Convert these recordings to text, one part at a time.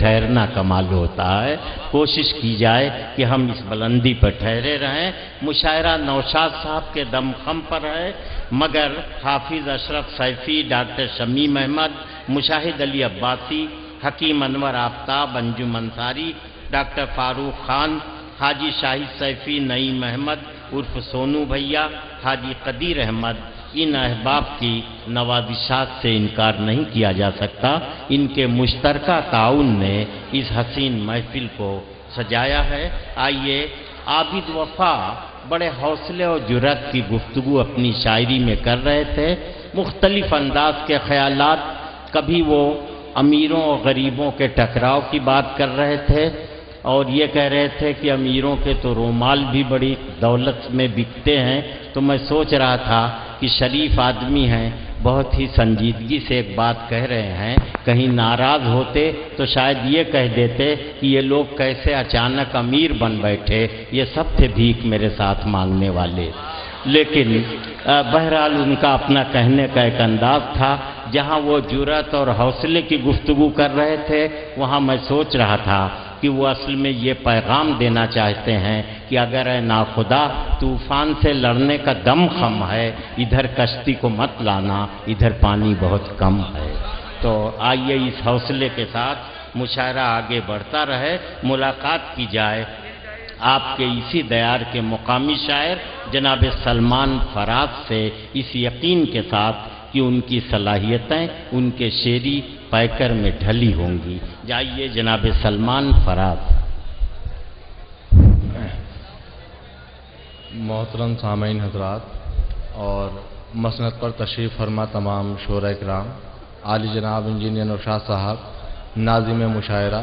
ٹھہرنا کمال ہوتا ہے۔ کوشش کی جائے کہ ہم اس بلندی پر ٹھہرے رہیں۔ مشاعرہ نوشاد صاحب کے دم خم پر ہے، مگر حافظ اشرف سیفی، ڈاکٹر شمیم احمد، مشاہد علی عباسی، حکیم انور آفتاب، انجم انصاری، ڈاکٹر فاروق خان، حاجی شاہد سیفی، نعیم احمد عرف سونو بھیا، حاجی قدیر احمد، ان احباب کی نوازشات سے انکار نہیں کیا جا سکتا۔ ان کے مشترکہ تعاون نے اس حسین محفل کو سجایا ہے۔ آئیے، عابد وفا بڑے حوصلے اور جرأت کی گفتگو اپنی شاعری میں کر رہے تھے، مختلف انداز کے خیالات۔ کبھی وہ امیروں اور غریبوں کے ٹکراؤ کی بات کر رہے تھے، اور یہ کہہ رہے تھے کہ امیروں کے تو رومال بھی بڑی دولت میں بکتے ہیں۔ تو میں سوچ رہا تھا کہ شریف آدمی ہیں، بہت ہی سنجیدگی سے ایک بات کہہ رہے ہیں، کہیں ناراض ہوتے تو شاید یہ کہہ دیتے کہ یہ لوگ کیسے اچانک امیر بن بیٹھے، یہ سب تھے بھیک میرے ساتھ مانگنے والے۔ لیکن بہرحال ان کا اپنا کہنے کا ایک انداز تھا۔ جہاں وہ جرأت اور حوصلے کی گفتگو کر رہے تھے، وہاں میں سوچ رہا تھا کہ وہ اصل میں یہ پیغام دینا چاہتے ہیں کہ اگر اے ناخدا طوفان سے لڑنے کا دم خم ہے، ادھر کشتی کو مت لانا، ادھر پانی بہت کم ہے۔ تو آئیے اس حوصلے کے ساتھ مشاعرہ آگے بڑھتا رہے، ملاقات کی جائے آپ کے اسی دیار کے مقامی شاعر جناب سلمان فراز سے، اس یقین کے ساتھ کہ ان کی صلاحیتیں ان کے شعری پیکر میں ڈھلی ہوں گی۔ جائیے جناب سلمان فراز۔ محترم سامعین حضرات اور مسند پر تشریف فرما تمام شعراء کرام، عالی جناب انجینئر نوشاد صاحب، ناظم مشاعرہ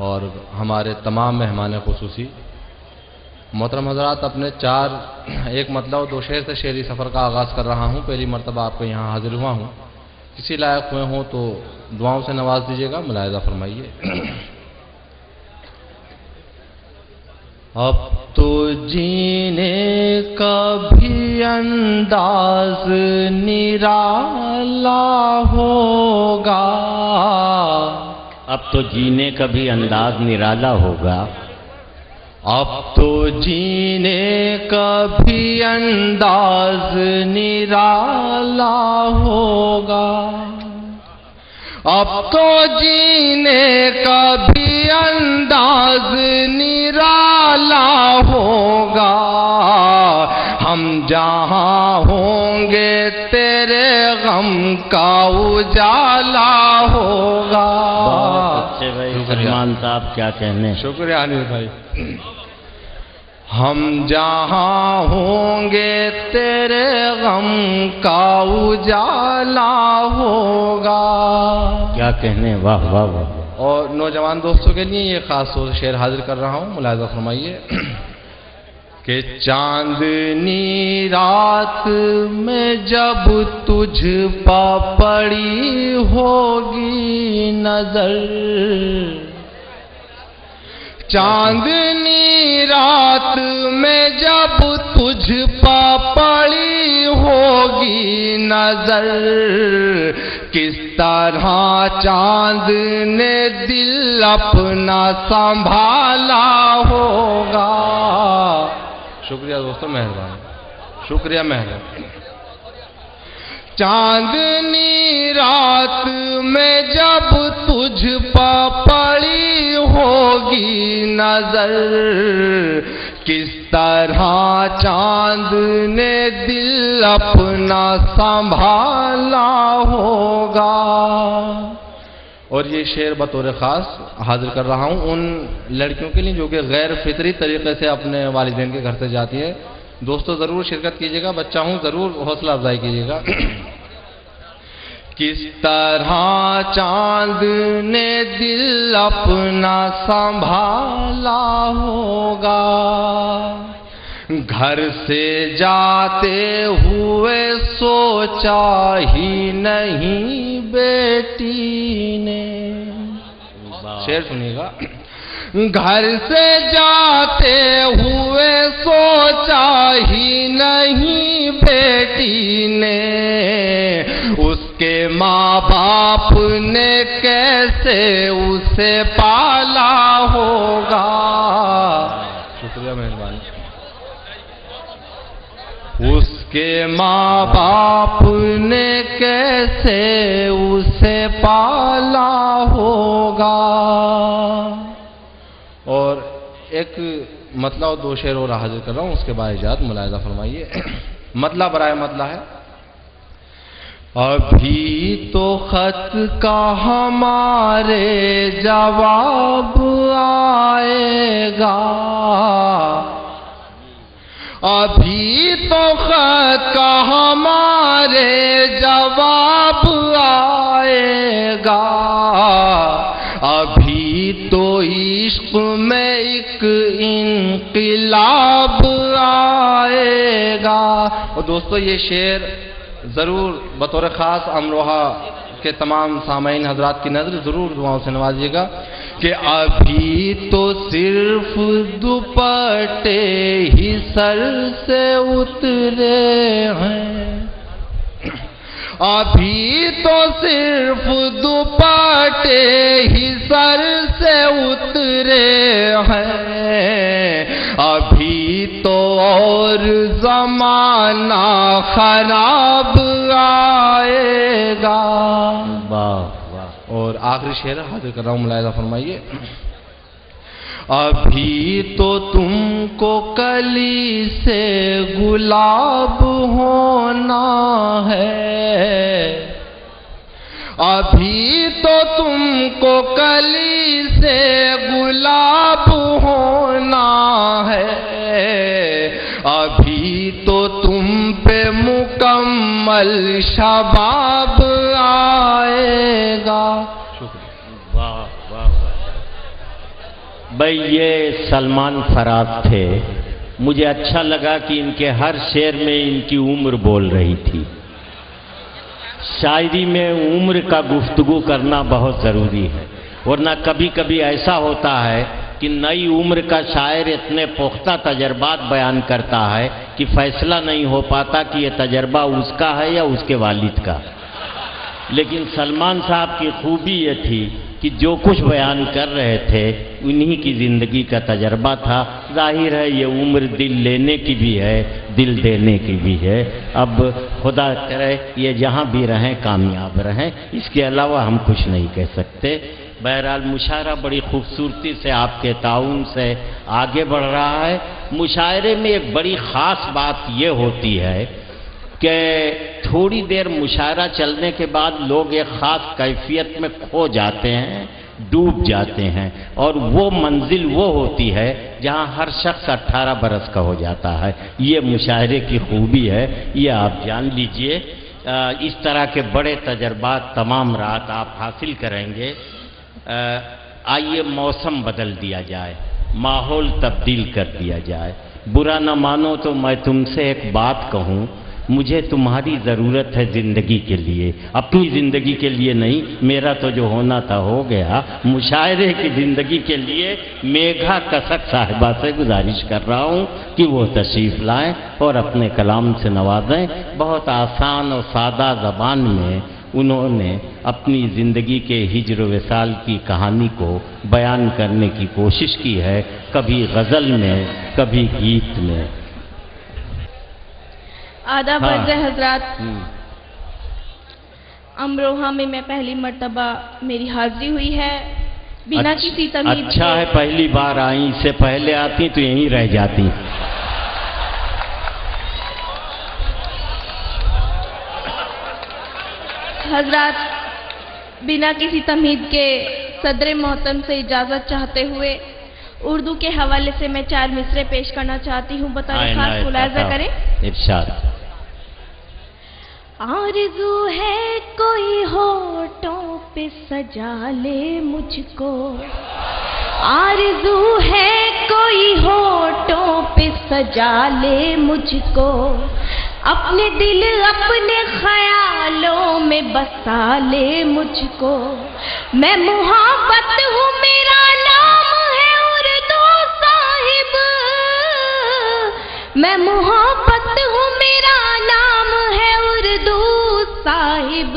اور ہمارے تمام مہمان خصوصی، محترم حضرات، اپنے ایک مطلب 2 شعر سے شعری سفر کا آغاز کر رہا ہوں۔ پہلی مرتبہ آپ کو یہاں حاضر ہوا ہوں، کسی لائق ہوئے ہوں تو دعاؤں سے نواز دیجیے گا، ملاحظہ فرمائیے۔ اب تو جینے کا بھی انداز نرالا ہوگا، اب تو جینے کا بھی انداز نرالا ہوگا، اب تو جینے کا بھی انداز نرالا ہوگا، اب تو جینے کا بھی انداز نرالا ہوگا، ہم جہاں ہوں گے تیرے غم کا اجالا ہوگا۔ اچھے بھائی سلمان صاحب کیا کہنے۔ شکریہ انیل بھائی۔ ہم جہاں ہوں گے تیرے غم کا اجالا ہوگا۔ کیا کہنے، واہ واہ واہ۔ اور نوجوان دوستوں کے لیے یہ خاص طور سے شعر حاضر کر رہا ہوں، ملاحظہ فرمائیے کہ چاندنی رات میں جب تجھ پا پڑی ہوگی نظر، چاندنی رات میں جب تجھ پا پڑی ہوگی نظر، کس طرح چاند نے دل اپنا سنبھالا ہوگا۔ شکریہ دوستو، مہربان، شکریہ مہربان۔ چاندنی رات میں جب تجھ پا پڑی ہوگی نظر، کس طرح چاند نے دل اپنا سنبھالا ہوگا۔ اور یہ شعر بطور خاص حاضر کر رہا ہوں ان لڑکیوں کے لیے جو کہ غیر فطری طریقے سے اپنے والدین کے گھر سے جاتی ہے۔ دوستو ضرور شرکت کیجیے گا، بچہ ہوں ضرور حوصلہ افزائی کیجیے گا۔ کس طرح چاند نے دل اپنا سنبھالا ہوگا، گھر سے جاتے ہوئے سوچا ہی نہیں بیٹی نے۔ شعر سنیے گا۔ گھر سے جاتے ہوئے سوچا ہی نہیں بیٹی نے، اس کے ماں باپ نے کیسے اسے پالا ہوگا. شکریہ مہربانی. اس کے ماں باپ نے کیسے اسے پالا ہوگا. اور ایک مطلع اور دو شعر اور حاضر کر رہا ہوں، اس کے بعد اجازت ملاحظہ فرمائیے. مطلع برائے مطلع ہے. ابھی تو خط کا ہمارے جواب آئے گا، ابھی تو خط کا ہمارے جواب آئے گا، ابھی تو عشق میں ایک انقلاب آئے گا. اور دوستو یہ شعر ضرور بطور خاص امروہا کے تمام سامعین حضرات کی نظر ضرور دعاؤں سے نوازیے گا کہ ابھی تو صرف دوپٹے ہی سر سے اترے ہیں، ابھی تو صرف دوپٹے ہی سر سے اترے ہیں، ابھی تو اور زمانہ خراب آئے گا. واہ واہ. اور آخری شعر حاضر کر رہا ہوں، ملاحظہ فرمائیے. ابھی تو تم کو کلی سے گلاب ہونا ہے، ابھی تو تم کو کلی سے گلاب ہونا ہے، ابھی تو تم پہ مکمل شباب آئے گا. واہ واہ. بھائی یہ سلمان فراز تھے. مجھے اچھا لگا کہ ان کے ہر شعر میں ان کی عمر بول رہی تھی. شاعری میں عمر کا گفتگو کرنا بہت ضروری ہے، ورنہ کبھی کبھی ایسا ہوتا ہے کہ نئی عمر کا شاعر اتنے پختہ تجربات بیان کرتا ہے کہ فیصلہ نہیں ہو پاتا کہ یہ تجربہ اس کا ہے یا اس کے والد کا. لیکن سلمان صاحب کی خوبی یہ تھی کہ جو کچھ بیان کر رہے تھے انہی کی زندگی کا تجربہ تھا. ظاہر ہے یہ عمر دل لینے کی بھی ہے، دل دینے کی بھی ہے. اب خدا کرے یہ جہاں بھی رہیں کامیاب رہیں، اس کے علاوہ ہم کچھ نہیں کہہ سکتے. بہرحال مشاعرہ بڑی خوبصورتی سے آپ کے تعاون سے آگے بڑھ رہا ہے. مشاعرے میں ایک بڑی خاص بات یہ ہوتی ہے کہ تھوڑی دیر مشاعرہ چلنے کے بعد لوگ ایک خاص کیفیت میں کھو جاتے ہیں، ڈوب جاتے ہیں، اور وہ منزل وہ ہوتی ہے جہاں ہر شخص 18 برس کا ہو جاتا ہے. یہ مشاعرے کی خوبی ہے، یہ آپ جان لیجئے. اس طرح کے بڑے تجربات تمام رات آپ حاصل کریں گے. آئیے موسم بدل دیا جائے، ماحول تبدیل کر دیا جائے. برا نہ مانو تو میں تم سے ایک بات کہوں، مجھے تمہاری ضرورت ہے زندگی کے لیے، اپنی زندگی کے لیے نہیں. میرا تو جو ہونا تھا ہو گیا. مشاعرے کی زندگی کے لیے میگھا کسک صاحبہ سے گزارش کر رہا ہوں کہ وہ تشریف لائیں اور اپنے کلام سے نوازیں. بہت آسان اور سادہ زبان میں انہوں نے اپنی زندگی کے ہجر و وصال کی کہانی کو بیان کرنے کی کوشش کی ہے، کبھی غزل میں کبھی گیت میں. آداب عرض حضرات، امروہہ میں پہلی مرتبہ میری حاضری ہوئی ہے بنا کسی تمہید. اچھا ہے پہلی بار آئیں، اس سے پہلے آتی تو یہیں رہ جاتی. حضرات، بنا کسی تمہید کے صدر محترم سے اجازت چاہتے ہوئے اردو کے حوالے سے میں 4 مصرے پیش کرنا چاہتی ہوں. بطور خاص ملاحظہ کریں. ارشاد. آرزو ہے کوئی ہونٹوں پہ سجا لے مجھ کو، آرزو ہے کوئی ہونٹوں پہ سجا لے مجھ کو، اپنے دل اپنے خیالوں میں بسا لے مجھ کو. میں محبت ہوں، میرا نام ہے اردو صاحب، میں محبت ہوں، میرا نام ہے اردو صاحب.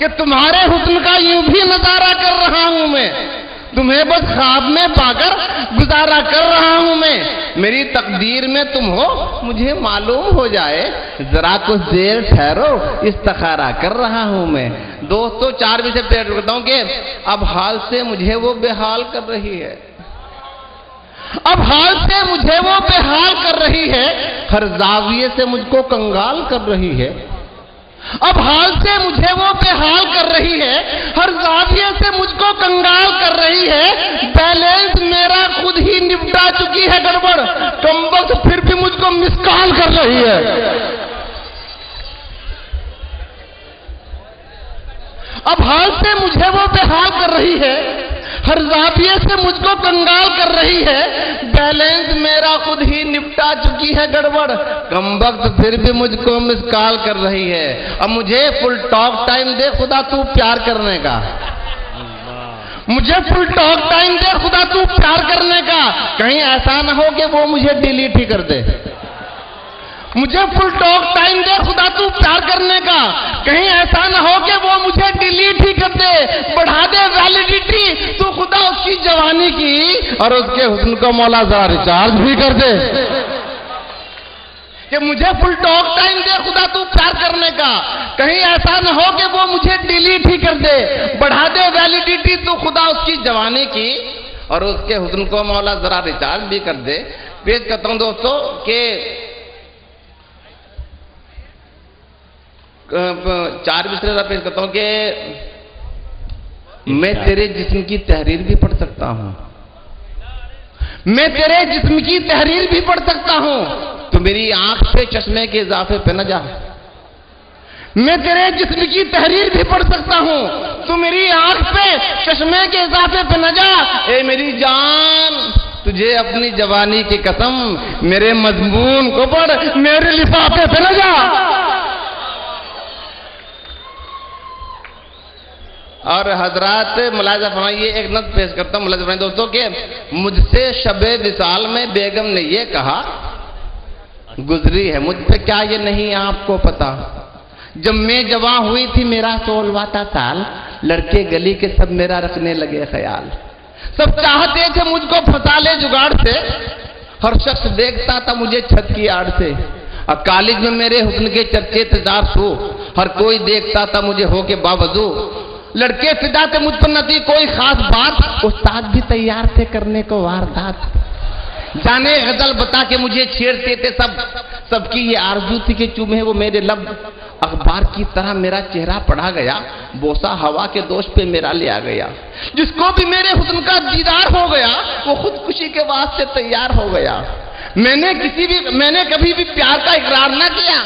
کہ تمہارے حسن کا یوں بھی نظارہ کر رہا ہوں میں، تمہیں بس خواب میں پا کر گزارا کر رہا ہوں میں، میری تقدیر میں تم ہو مجھے معلوم ہو جائے، ذرا کچھ دیر ٹھہرو استخارہ کر رہا ہوں میں۔ دوستو 4 بجے سے پیٹ رکھتا ہوں کہ اب حال سے مجھے وہ بے حال کر رہی ہے، اب حال سے مجھے وہ بے حال کر رہی ہے، ہر زاویے سے مجھ کو کنگال کر رہی ہے، اب حال سے مجھے وہ بے حال کر رہی ہے، ہر زاویے سے مجھ کو کنگال کر رہی ہے، بیلنس میرا خود ہی نپٹا چکی ہے گڑبڑ، کمبخت پھر بھی مجھ کو مسکال کر رہی ہے۔ اب حال سے مجھے وہ بے حال کر رہی ہے، ہر زاویے سے مجھ کو کنگال کر رہی ہے، بیلنس میرا خود ہی نپٹا چکی ہے گڑبڑ، کمبخت پھر بھی مجھ کو مسکال کر رہی ہے۔ اب مجھے فل ٹاک ٹائم دے خدا تو پیار کرنے کا، مجھے فل ٹاک ٹائم دے خدا تو پیار کرنے کا، کہیں ایسا نہ ہو کہ وہ مجھے ڈیلیٹ ہی کر دے، مجھے فل ٹاک ٹائم دے خدا تو پیار کرنے کا، کہیں ایسا نہ ہو کہ وہ مجھے ڈیلیٹ ہی کر دے، بڑھا دے ویلیڈیٹی تو خدا اس کی جوانی کی، اور اس کے حسن کو مولا ذرا ریچارج بھی کر دے، کہ مجھے فل ٹاک ٹائم دے خدا تو پیار کرنے کا، کہیں ایسا نہ ہو کہ وہ مجھے ڈیلیٹ ہی کر دے، بڑھا دے ویلیڈیٹی تو خدا اس کی جوانی کی، اور اس کے حسن کو مولا ذرا ریچارج بھی کر دے۔ پیش کرتا ہوں دوستو کہ 4 بجے پیش کرتا ہوں کہ میں تیرے جسم کی تحریر بھی پڑھ سکتا ہوں، میں تیرے جسم کی تحریر بھی پڑھ سکتا ہوں، تو میری آنکھ پہ چشمے کے اضافے پہ نہ جا، میں تیرے جسم کی تحریر بھی پڑھ سکتا ہوں، تو میری آنکھ پہ چشمے کے اضافے پہ نہ جا، اے میری جان تجھے اپنی جوانی کی قسم میرے مضمون کو پڑھ، میرے لفافے پہ نہ جا۔ اور حضرات ملاحظہ فرمائیے، ایک نظم پیش کرتا ہوں، ملاحظہ فرمائیے دوستوں کہ مجھ سے شب وصال میں بیگم نے یہ کہا گزری ہے، مجھ پہ کیا یہ نہیں آپ کو پتا، جب میں جواں ہوئی تھی میرا 16واں تھا سال، لڑکے گلی کے سب میرا رکھنے لگے خیال، سب چاہتے تھے مجھ کو پھنسا لے جگاڑ سے، ہر شخص دیکھتا تھا مجھے چھت کی آڑ سے، اور کالج میں میرے حسن کے چرچے تجار سو، ہر کوئی دیکھتا تھا مجھے ہو کے باوضو، لڑکے فدا تھے مجھ پر نہ تھی کوئی خاص بات، استاد بھی تیار تھے کرنے کو واردات، جانے غزل بتا کے مجھے چھیڑتے تھے سب کی یہ آرزو تھی کہ چومے وہ میرے لب، اخبار کی طرح میرا چہرہ پڑھا گیا، بوسا ہوا کے دوش پہ میرا لیا گیا، جس کو بھی میرے حسن کا دیدار ہو گیا وہ خودکشی کے واسطے تیار ہو گیا، میں نے کبھی بھی پیار کا اقرار نہ کیا،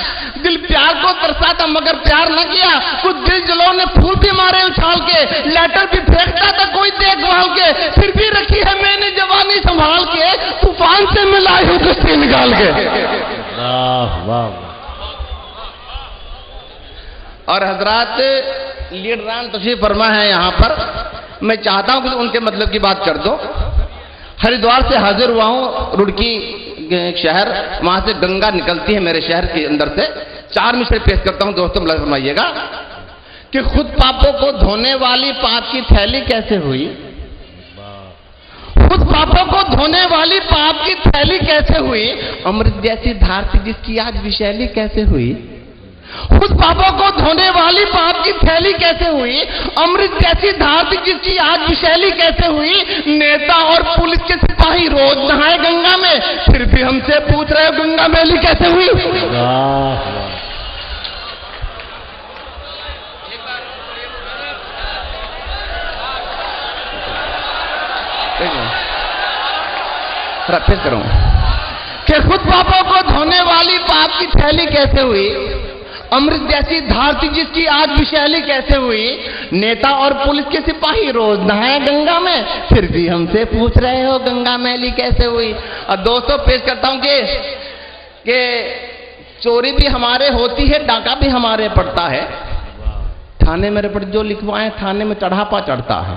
دل پیار کو ترسا تھا مگر پیار نہ کیا، کچھ دل جلوں نے پھول بھی مارے اچھال کے، لیٹر بھی پھینکتا تھا کوئی دیکھ بھال کے، پھر بھی رکھی ہے میں نے جوانی سنبھال کے، طوفان سے میں لائی ہوں کشتی نکال کے۔ اور حضرات لیڈران تشریف فرما ہے یہاں پر، میں چاہتا ہوں کہ ان کے مطلب کی بات کر دو۔ ہریدوار سے حاضر ہوا ہوں، رڑکی شہر، وہاں سے گنگا نکلتی ہے میرے شہر کے اندر سے، 4 مصرے پیش کرتا ہوں دوستوں، ملاحظہ فرمائیے گا کہ خود پاپوں کو دھونے والی پاپ کی تھیلی کیسے ہوئی، خود پاپوں کو دھونے والی پاپ کی تھیلی کیسے ہوئی، امرت جیسی دھار تھی جس کی آج وشیلی کیسے ہوئی، خود پاپوں کو دھونے والی پاپ کی تھیلی کیسے ہوئی، امرت جیسی دھار تھی جس کی آج وشیلی کیسے ہوئی، نیتا اور پولیس کے سپاہی روز نہائے گنگا میں، پھر بھی ہم سے پوچھ رہے ہو گنگا میلی کیسے ہوئی۔ پھر کروں کہ خود پاپوں کو دھونے والی پاپ کی تھیلی کیسے ہوئی، امرت جیسی دھار تھی جس کی آج وشیلی کیسے ہوئی، نیتا اور پولیس کے سپاہی روز نہائے گنگا میں، پھر بھی ہم سے پوچھ رہے ہو گنگا میلی کیسے ہوئی۔ اور دوستوں پیش کرتا ہوں کہ چوری بھی ہمارے ہوتی ہے، ڈاکہ بھی ہمارے پڑتا ہے، تھانے میں رپٹ جو لکھوائیں تھانے میں چڑھاپا چڑھتا ہے،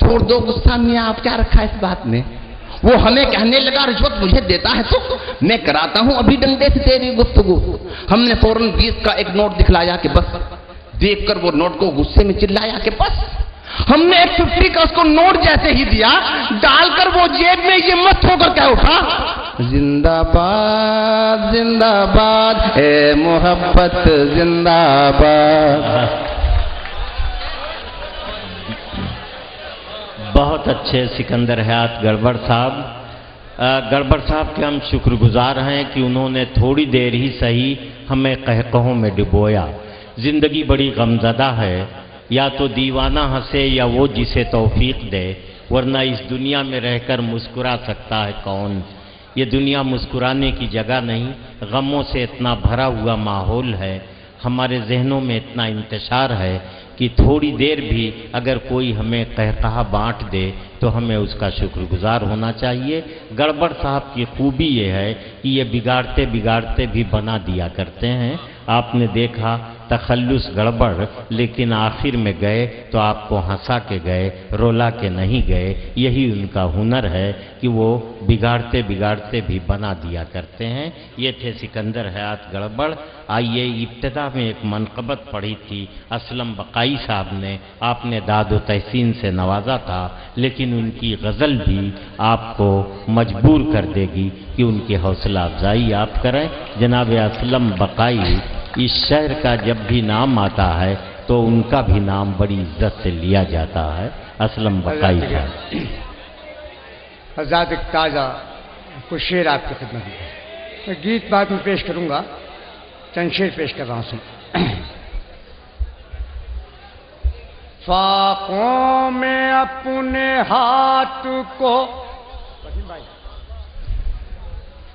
چھوڑ دو غصہ میاں، آپ کیا رکھا اس بات میں؟ وہ ہمیں کہنے لگا رشوت مجھے دیتا ہے تو میں کراتا ہوں ابھی ڈنڈے سے تیری گفتگو۔ ہم نے فوراً 20 کا ایک نوٹ دکھلایا کہ بس، دیکھ کر وہ نوٹ کو غصے میں چلایا کہ بس۔ ہم نے ایک 50 کا اس کو نوٹ جیسے ہی دیا، ڈال کر وہ جیب میں یہ مت ہو کر کہہ اٹھا، زندہ باد زندہ باد اے محبت زندہ باد۔ بہت اچھے سکندر حیات گڑبڑ صاحب۔ گڑبڑ صاحب کے ہم شکر گزار ہیں کہ انہوں نے تھوڑی دیر ہی صحیح ہمیں قہقہوں میں ڈبویا۔ زندگی بڑی غمزدہ ہے، یا تو دیوانہ ہنسے یا وہ جسے توفیق دے، ورنہ اس دنیا میں رہ کر مسکرا سکتا ہے کون؟ یہ دنیا مسکرانے کی جگہ نہیں، غموں سے اتنا بھرا ہوا ماحول ہے، ہمارے ذہنوں میں اتنا انتشار ہے کہ تھوڑی دیر بھی اگر کوئی ہمیں قہقہا بانٹ دے تو ہمیں اس کا شکر گزار ہونا چاہیے۔ گڑبڑ صاحب کی خوبی یہ ہے کہ یہ بگاڑتے بگاڑتے بھی بنا دیا کرتے ہیں۔ آپ نے دیکھا تخلص گڑبڑ، لیکن آخر میں گئے تو آپ کو ہنسا کے گئے، رولا کے نہیں گئے۔ یہی ان کا ہنر ہے کہ وہ بگاڑتے بگاڑتے بھی بنا دیا کرتے ہیں۔ یہ تھے سکندر حیات گڑبڑ۔ آئیے، ابتدا میں ایک منقبت پڑھی تھی اسلم بقائی صاحب نے، آپ نے داد و تحسین سے نوازا تھا، لیکن ان کی غزل بھی آپ کو مجبور کر دے گی کہ ان کی حوصلہ افزائی آپ کریں۔ جناب اسلم بقائی، اس شہر کا جب بھی نام آتا ہے تو ان کا بھی نام بڑی عزت سے لیا جاتا ہے۔ اسلم بقائی صاحب۔ آزاد ایک تازہ کچھ شعر آپ کی خدمت میں، گیت بعد میں پیش کروں گا، چند شعر پیش کر رہا ہوں۔ فاقوں میں اپنے ہاتھ کو،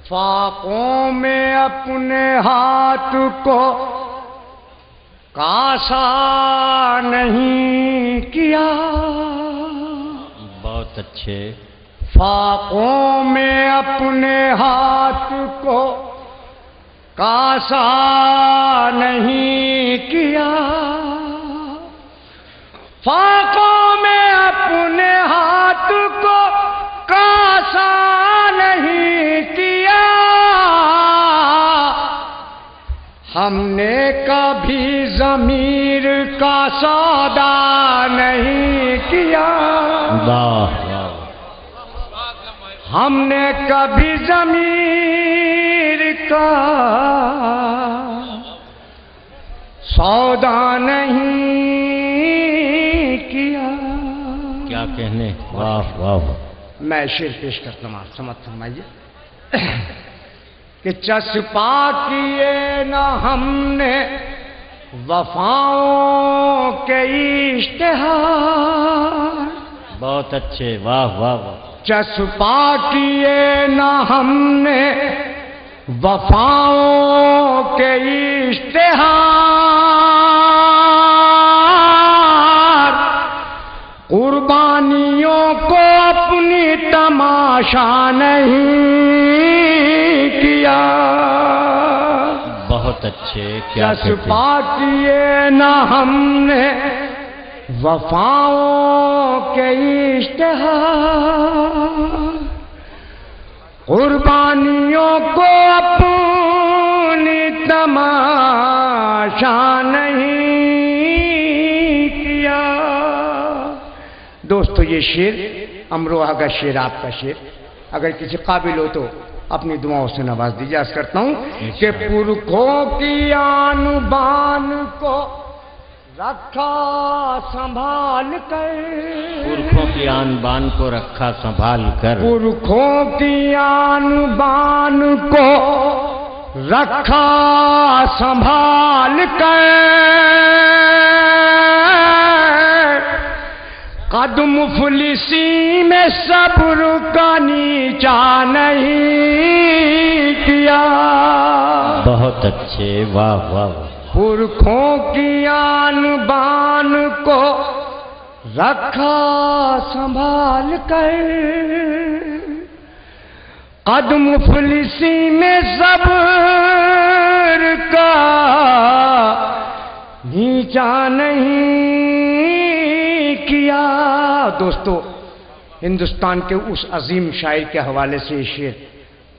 فاقوں میں اپنے ہاتھ کو کاسا نہیں کیا، بہت اچھے۔ فاقوں میں اپنے ہاتھ کو کاسا نہیں کیا، فاقوں میں اپنے ہاتھ کو کاسا نہیں کیا، ہم نے کبھی ضمیر کا سودا نہیں کیا، ہم نے کبھی ضمیر کا سودا نہیں کیا۔ کیا کہنے، واہ واہ۔ میں شعر پیش کرتا ہوں، سمجھ فرمائیے کہ چسپا کیے نہ ہم نے وفاؤں کے اشتہار، بہت اچھے، واہ واہ واہ۔ چسپا کیے نہ ہم نے وفاؤں کے اشتہار، قربانیوں کو اپنی تماشا نہیں کیا، بہت اچھے، کیا چسپا کیے نہ ہم نے وفاؤں کے اشتہار، قربانیوں کو اپنی تماشا نہیں کیا۔ دوستو، یہ شعر امروہہ کا شعر، آپ کا شعر، اگر کسی قابل ہو تو اپنی دعاؤں سے نواز دیجیے۔ عرض کرتا ہوں کہ پرکھوں کی آن بان کو رکھا سنبھال کر، پرکھوں کی آن بان کو رکھا سنبھال کر، پرکھوں کی آن بان کو رکھا سنبھال کر، قدم مفلسی میں صبر کا نیچا نہیں کیا، بہت اچھے، واہ واہ۔ پرکھوں کی آن بان کو رکھا سنبھال کر، قدم مفلسی میں صبر کا نیچا نہیں کیا. دوستو ہندوستان کے اس عظیم شاعر کے حوالے سے یہ شعر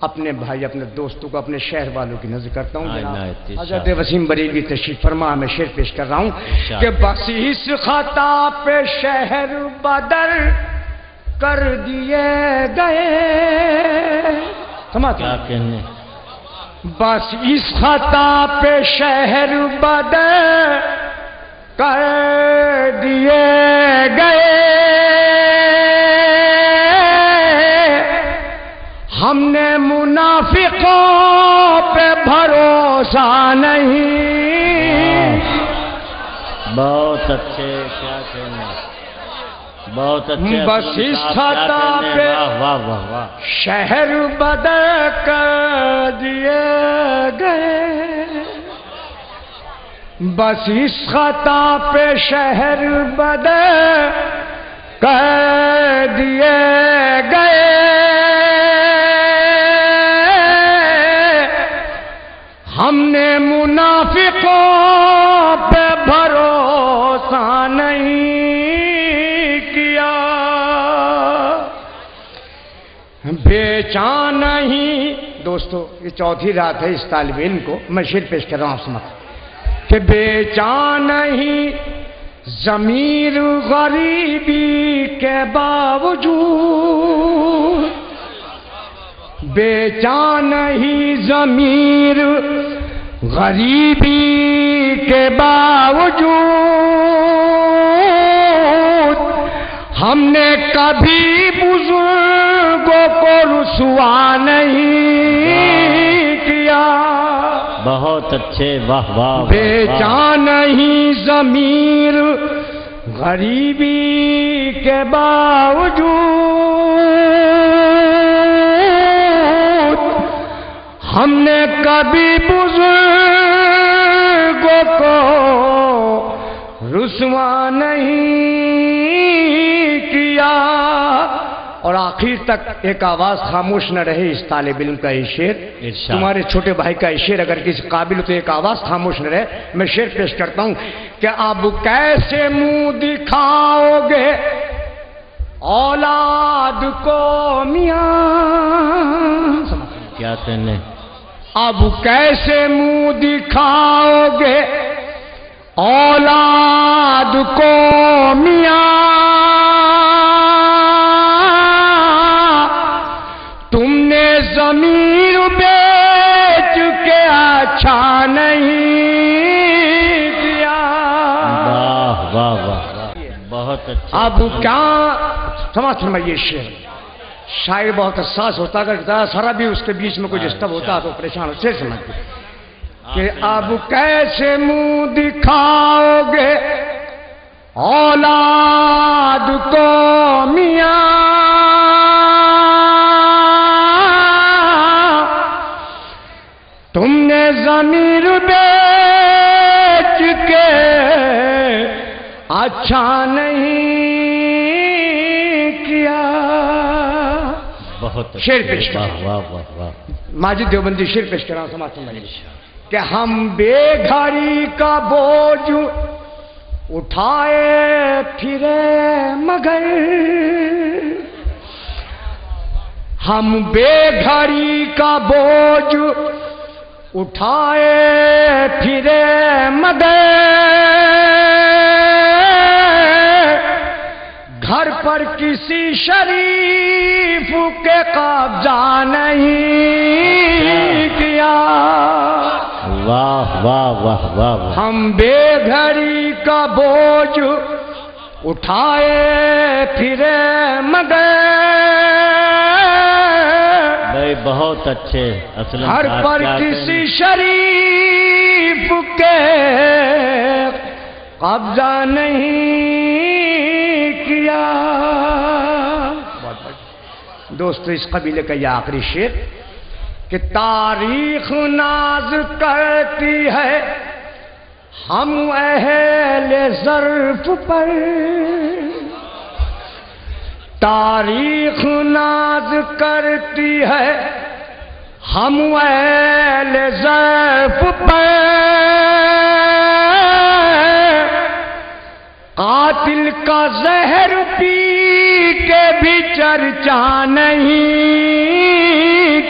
اپنے بھائی اپنے دوستوں کو اپنے شہر والوں کی نظر کرتا ہوں. حضرت وسیم بریلوی تشریف فرما میں شعر پیش کر رہا ہوں کہ بس اس خطا پہ شہر بدر کر دیے گئے. سمجھ کیا کہنے بس اس خطا پہ شہر بدر کر دیے گئے. ہم نے منافقوں پہ بھروسہ نہیں. بہت اچھے, کیا کہنا, بہت اچھے. بس اس خطا پہ واہ واہ واہ شہر بدر کر دیے گئے. بس اس خطا پہ شہر بدر کر دیے گئے. ہم نے منافقوں پہ بھروسہ نہیں کیا. بیچا نہیں. دوستو یہ چوتھی رات ہے اس طالب علم کو میں شعر پیش کر رہا ہوں. سمجھ کہ بیچا نہیں ضمیر غریبی کے باوجود. بیچا نہیں ضمیر غریبی کے باوجود. ہم نے کبھی بزرگوں کو رسوا نہیں کیا. بہت اچھے, واہ واہ. بیچا نہیں ضمیر غریبی کے باوجود. ہم نے کبھی بزرگوں کو رسوا نہیں کیا. اور آخر تک ایک آواز خاموش نہ رہے اس طالب علم کا یہ شعر. تمہارے چھوٹے بھائی کا یہ شعر اگر کسی قابل ہو تو ایک آواز خاموش نہ رہے. میں شعر پیش کرتا ہوں کہ اب کیسے منہ دکھاؤ گے اولاد کو میاں. کیا کہنے, اب کیسے منہ دکھاؤ گے اولاد کو میاں. تم نے ضمیر بیچ کے اچھا نہیں کیا. واہ واہ واہ, بہت اچھا. اب کیا سمجھ میں یہ شعر شاعر بہت حساس ہوتا, اگر سارا بھی اس کے بیچ میں کوئی ڈسٹرب ہوتا تو پریشان ہوتے. سمجھ کہ اب کیسے منہ دکھاؤ گے اولاد کو میاں. تم نے ضمیر بیچ کے اچھا نہیں کیا. بہت شعر پیش کر. واہ واہ واہ واہ. ماجد دیوبندی شعر پیش کر رہا ہوں. سماعت فرمائیے کہ ہم بے گھڑی کا بوجھ اٹھائے پھرے مگر. ہم بے گھڑی کا بوجھ اٹھائے پھرے مگر. گھر پر کسی شریف کے قبضہ نہیں کیا. واہ واہ واہ واہ. ہم بے گھڑی کا بوجھ اٹھائے پھرے مگر. بھائی بہت اچھے. اسلم گھر پر کسی شریف کے قبضہ نہیں کیا. دوستو اس قبیلے کا یہ آخری شعر کہ تاریخ ناز کرتی ہے ہم اہل ظرف پر. تاریخ ناز کرتی ہے ہم اہل ظرف پر. قاتل کا زہر پی کے بھی چرچا نہیں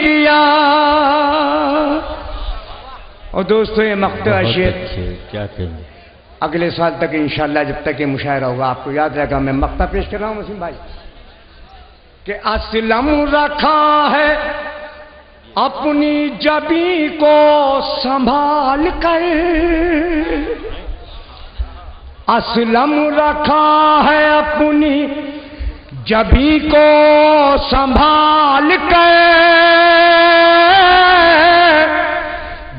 کیا. اور دوستو یہ مقطع شعر کیا کہیں اگلے سال تک انشاءاللہ جب تک یہ مشاعرہ ہوگا آپ کو یاد رہے گا. میں مقطع پیش کر رہا ہوں وسیم بھائی کہ اسلم رکھا ہے اپنی جبی کو سنبھال کر, اسلم رکھا ہے اپنی جبی کو سنبھال کر,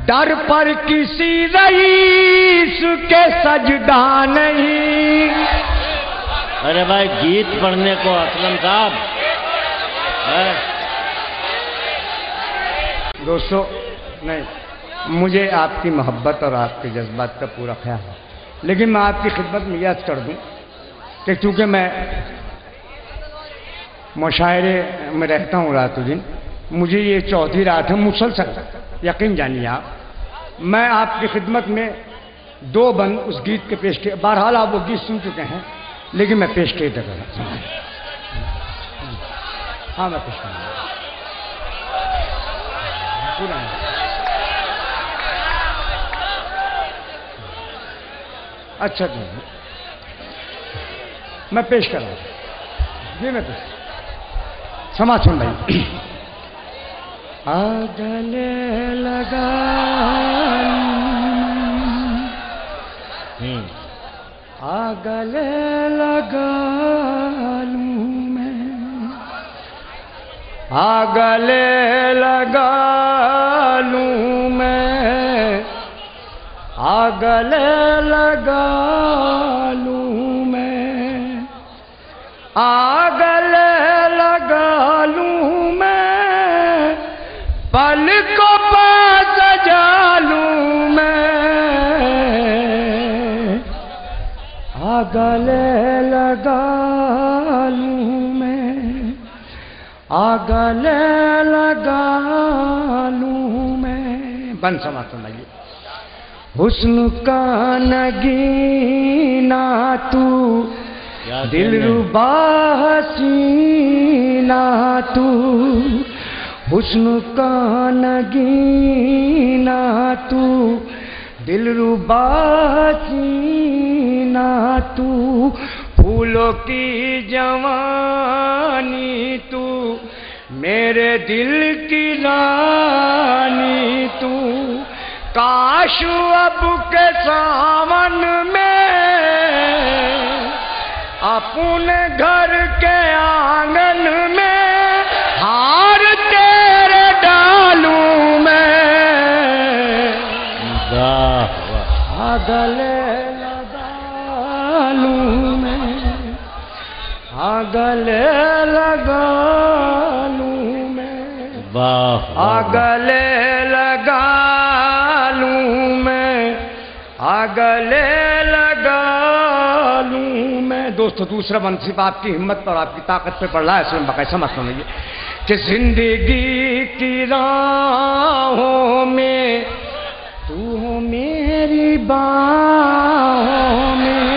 در پر کسی رئیس کے سجدہ نہیں. ارے بھائی گیت پڑھنے کو اسلم صاحب. دوستو نہیں, مجھے آپ کی محبت اور آپ کے جذبات کا پورا خیال ہے, لیکن میں آپ کی خدمت میں یاد کر دوں کہ چونکہ میں مشاعرے میں رہتا ہوں رات و دن, مجھے یہ چوتھی رات ہے مسلسل, یقین جانیے آپ. میں آپ کی خدمت میں 2 بند اس گیت کے پیش کیے, بہرحال آپ وہ گیت سن چکے ہیں لیکن میں پیش کیے تھے. ہاں میں پیش کروں گا. اچھا جی میں پیش کر رہا ہوں جی, میں پیش سما سن بھائی. گلے لگا گلے لگا لوں میں, گلے لگا لوں میں, گلے لگا لوں میں, گلے لگا لوں میں, پل کو پاس جالوں میں, گلے لگا لوں میں, گلے لگا لوں میں. بن سما تو لگی حسن کا نگینا تو دل ربا حسینہ تو, حسن کا نگینا تو دل ربا حسینہ تو, پھولوں کی جوانی تو میرے دل کی رانی تو, کاش اب کے ساون میں اپنے گھر کے آنگن میں ہار تیرے ڈالوں میں, گلے لگا لوں میں, گلے لگا لوں میں, گلے لگا لوں میں, گلے لگا لوں میں. دوستو دوسرا بند صرف آپ کی ہمت اور آپ کی طاقت پہ پڑ رہا ہے, اس میں باقی سمجھ سمجھیے کہ زندگی کی راہوں میں تو ہو میری باہوں میں,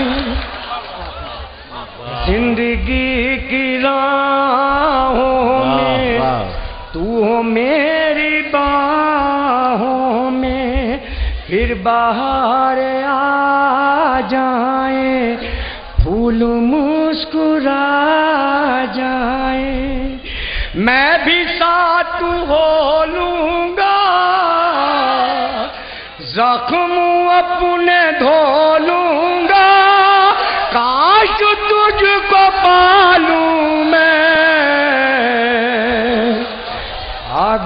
زندگی کی راہوں میں تو ہو میری باہوں میں, پھر بہار آ جائیں پھول مسکرا جائیں, میں بھی ساتھ ہو لوں گا, زخم اپنے دھو لوں گا, کاش تجھ کو پالوں میں,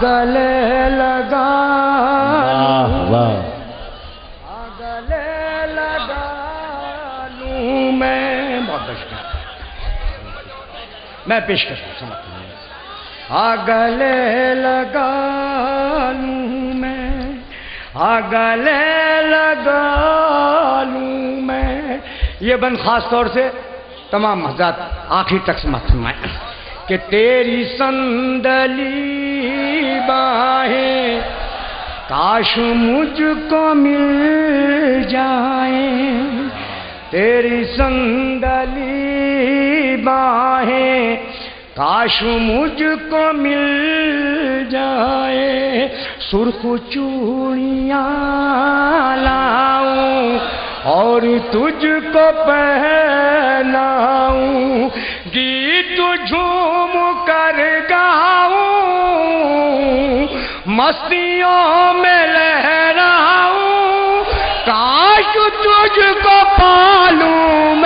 گلے لگا گلے لگا لوں میں. بہت شکریہ, میں پیش کرتا ہوں سمجھ. گلے لگا لوں میں, گلے لگا لوں میں. یہ بند خاص طور سے تمام حضرات آخر تک سمجھ فرمائیں کہ تیری سندلی باہیں کاش مجھ کو مل جائیں, تیری سنڈلی باہیں کاش مجھ کو مل جائے، سرخ چوڑیاں لاؤں اور تجھ کو پہناؤں، گیت جھوم کر گاؤں، مستیوں میں لہراؤں، کاش تجھ کو پالوں میں،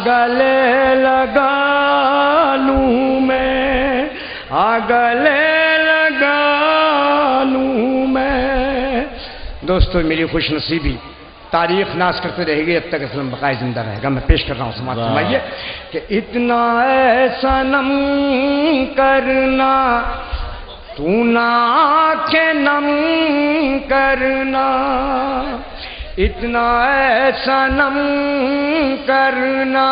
گلے لگا لوں میں، گلے لگا لوں میں۔ دوستو میری خوش نصیبی تاریخ ناز کرتے رہے گی جب تک اسلام بقائے زندہ رہے گا۔ میں پیش کر رہا ہوں، سماعت فرمائیے کہ اتنا اے صنم کرنا تو نہ آنکھیں نم کرنا، اتنا اے صنم کرنا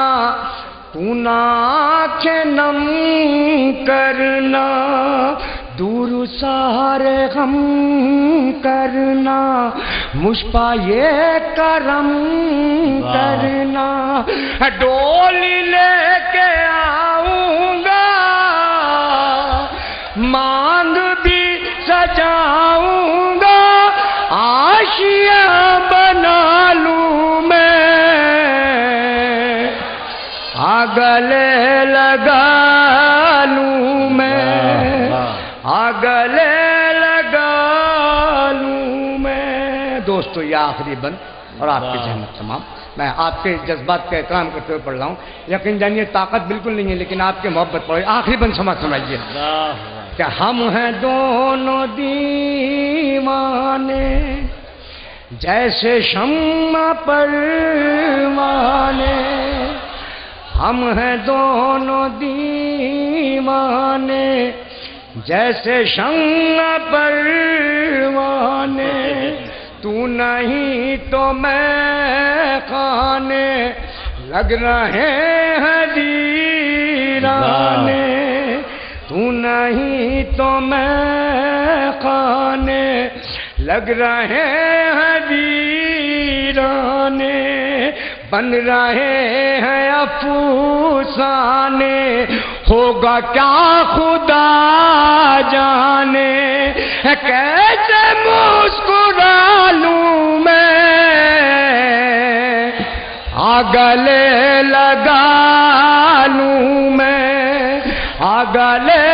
تو نہ آنکھیں نم کرنا، دور سارے غم کرنا، مجھ پا یہ کرم کرنا، ڈولی لے کے آؤں گا، مانگ بھی سجاؤں گا، عاشیاں بنا لوں میں، گلے لگا لوں میں، گلے لگا لوں میں۔ دوستو یہ آخری بند اور آپ کی زحمت تمام، میں آپ کے جذبات کا احترام کرتے ہوئے پڑھ رہا ہوں، یقین جانیے طاقت بالکل نہیں ہے لیکن آپ کے محبت پڑھ، آخری بند سمجھیے کہ ہم ہیں دونوں دیوانے جیسے شمع پروانے، ہم ہیں دونوں دیوانے جیسے شمع پروانے، تو نہیں تو میں خانے لگ رہے ہیں دیرانے، تو نہیں تو میں خانے لگ رہے ہیں ویرانے، بن رہے ہیں افسانے، ہوگا کیا خدا جانے، کیسے مسکرا لوں میں، گلے لگا لوں میں، گلے